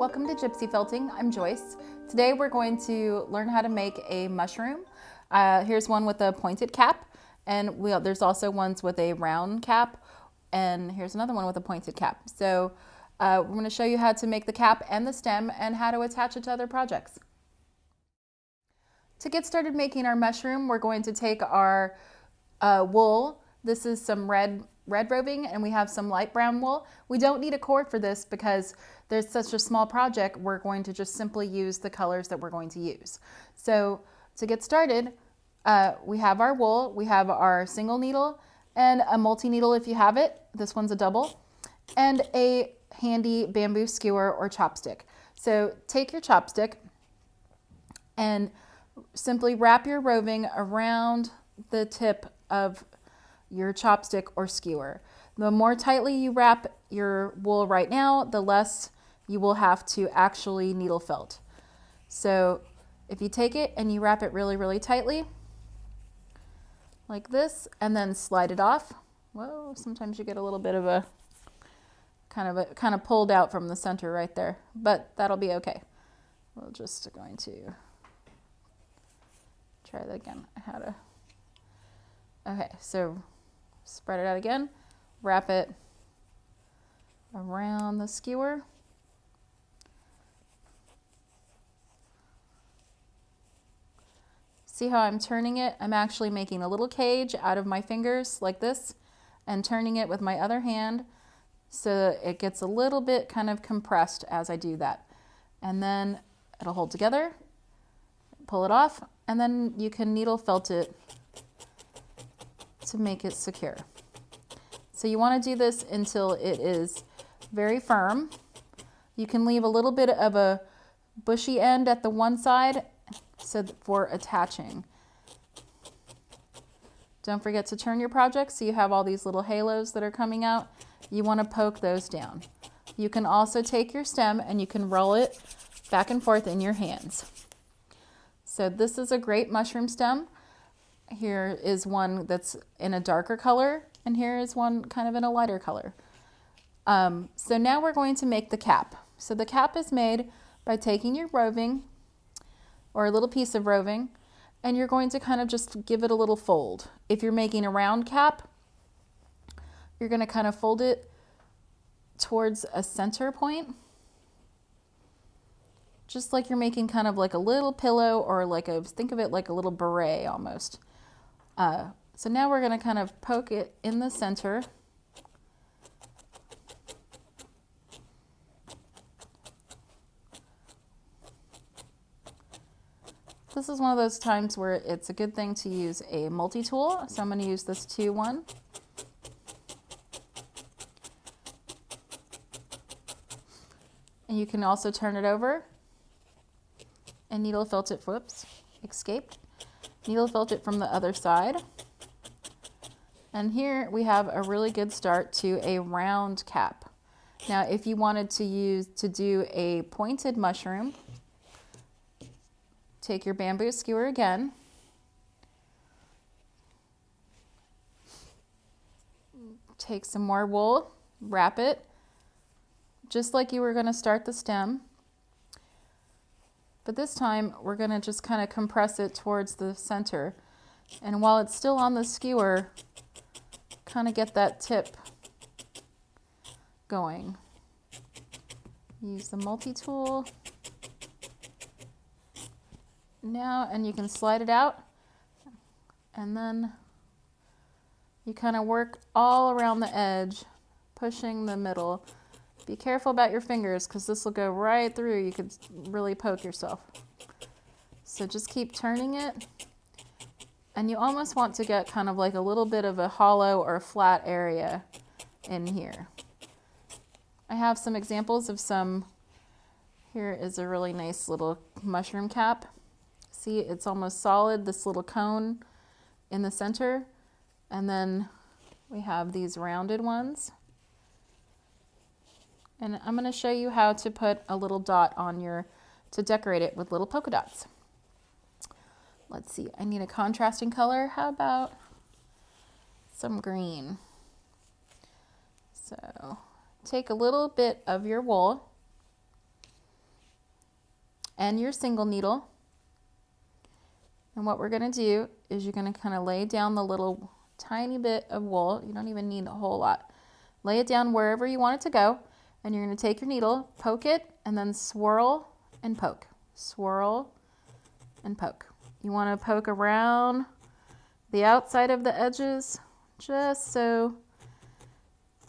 Welcome to GypsyFelting. I'm Joyce. Today we're going to learn how to make a mushroom. Here's one with a pointed cap, and there's also ones with a round cap, and here's another one with a pointed cap. So we're going to show you how to make the cap and the stem and how to attach it to other projects. To get started making our mushroom, we're going to take our wool. This is some red roving, and we have some light brown wool. We don't need a cord for this because there's such a small project. We're going to just simply use the colors that we're going to use. So to get started, we have our wool, we have our single needle and a multi-needle if you have it. This one's a double, and a handy bamboo skewer or chopstick. So take your chopstick and simply wrap your roving around the tip of your chopstick or skewer. The more tightly you wrap your wool right now, the less you will have to actually needle felt. So if you take it and you wrap it really, really tightly, like this, and then slide it off. Whoa, sometimes you get a little bit of a kind of pulled out from the center right there, but that'll be okay. We're just going to try that again. Okay, so spread it out again, wrap it around the skewer. See how I'm turning it? I'm actually making a little cage out of my fingers like this and turning it with my other hand so that it gets a little bit kind of compressed as I do that. And then it'll hold together, pull it off, and then you can needle felt it to make it secure. So you want to do this until it is very firm. You can leave a little bit of a bushy end at the one side for attaching. Don't forget to turn your project so you have all these little halos that are coming out. You want to poke those down. You can also take your stem and you can roll it back and forth in your hands. So this is a great mushroom stem. Here is one that's in a darker color, and here is one kind of in a lighter color. So now we're going to make the cap. So the cap is made by taking your roving, or a little piece of roving, and you're going to kind of just give it a little fold. If you're making a round cap, you're going to kind of fold it towards a center point, just like you're making kind of like a little pillow, or think of it like a little beret almost. So now we're going to kind of poke it in the center. This is one of those times where it's a good thing to use a multi-tool. So I'm going to use this 2-1. And you can also turn it over and needle felt it, escaped. Needle felt it from the other side. And here we have a really good start to a round cap. Now, if you wanted to do a pointed mushroom, take your bamboo skewer again. Take some more wool, wrap it, just like you were going to start the stem. But this time, we're going to just kind of compress it towards the center. And while it's still on the skewer, kind of get that tip going. Use the multi-tool. Now, and you can slide it out. And then you kind of work all around the edge, pushing the middle. Be careful about your fingers because this will go right through. You could really poke yourself. So just keep turning it. And you almost want to get kind of like a little bit of a hollow or a flat area in here. I have some examples of some. Here is a really nice little mushroom cap. See, it's almost solid, this little cone in the center. And then we have these rounded ones. And I'm going to show you how to put a little dot on to decorate it with little polka dots. Let's see, I need a contrasting color. How about some green? So take a little bit of your wool and your single needle. And what we're going to do is you're going to kind of lay down the little tiny bit of wool. You don't even need a whole lot. Lay it down wherever you want it to go, and you're going to take your needle, poke it, and then swirl and poke. Swirl and poke. You want to poke around the outside of the edges just so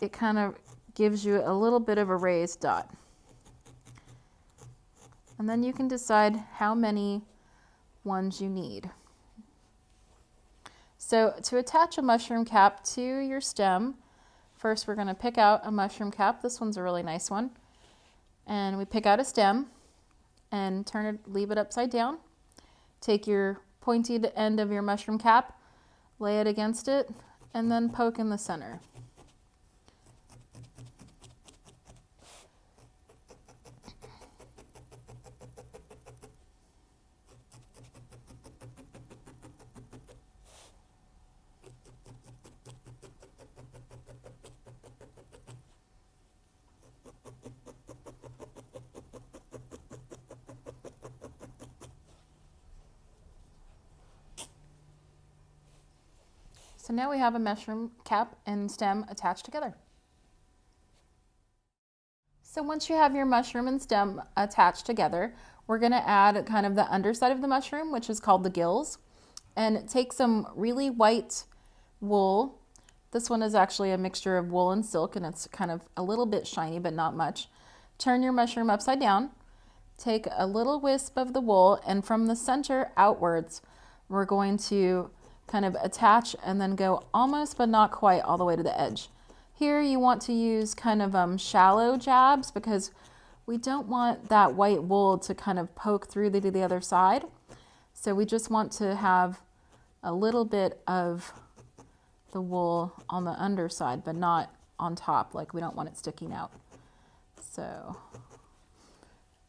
it kind of gives you a little bit of a raised dot. And then you can decide how many ones you need. So to attach a mushroom cap to your stem, first we're going to pick out a mushroom cap. This one's a really nice one. And we pick out a stem and leave it upside down. Take your pointed end of your mushroom cap, lay it against it, and then poke in the center. So now we have a mushroom cap and stem attached together. So once you have your mushroom and stem attached together, we're going to add kind of the underside of the mushroom, which is called the gills, and take some really white wool. This one is actually a mixture of wool and silk, and it's kind of a little bit shiny, but not much. Turn your mushroom upside down, take a little wisp of the wool, and from the center outwards, we're going to kind of attach and then go almost but not quite all the way to the edge. Here you want to use kind of shallow jabs because we don't want that white wool to kind of poke through to the other side. So we just want to have a little bit of the wool on the underside but not on top, like we don't want it sticking out. So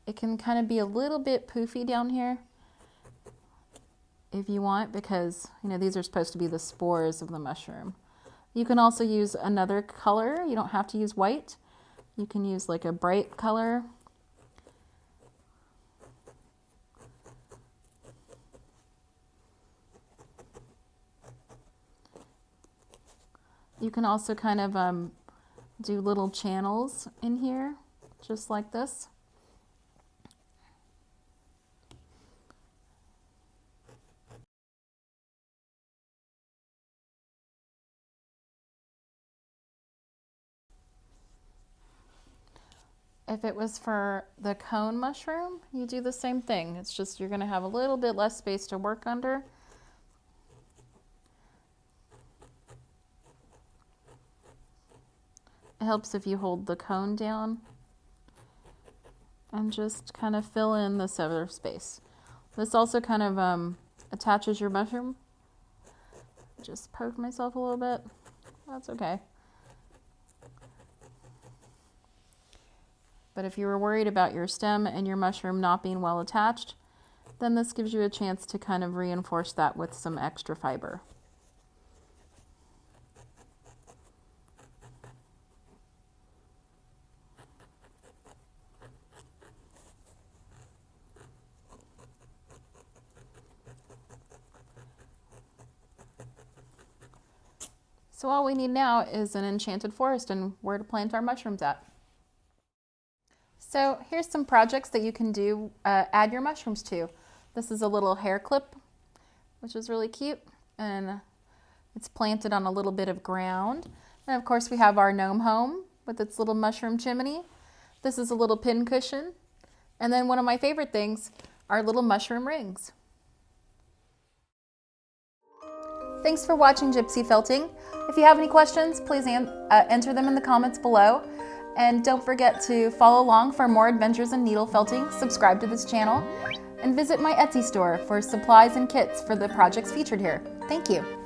it can kind of be a little bit poofy down here if you want, because these are supposed to be the spores of the mushroom. You can also use another color. You don't have to use white. You can use like a bright color. You can also kind of do little channels in here, just like this. If it was for the cone mushroom, you do the same thing. It's just you're going to have a little bit less space to work under. It helps if you hold the cone down and just kind of fill in this other space. This also kind of attaches your mushroom. Just poke myself a little bit. That's okay. But if you were worried about your stem and your mushroom not being well attached, then this gives you a chance to kind of reinforce that with some extra fiber. So all we need now is an enchanted forest and where to plant our mushrooms at. So here's some projects that you can do, add your mushrooms to. This is a little hair clip, which is really cute, and it's planted on a little bit of ground. And of course we have our gnome home with its little mushroom chimney. This is a little pin cushion. And then one of my favorite things, our little mushroom rings. Thanks for watching GypsyFelting. If you have any questions, please enter them in the comments below. And don't forget to follow along for more adventures in needle felting, subscribe to this channel, and visit my Etsy store for supplies and kits for the projects featured here. Thank you.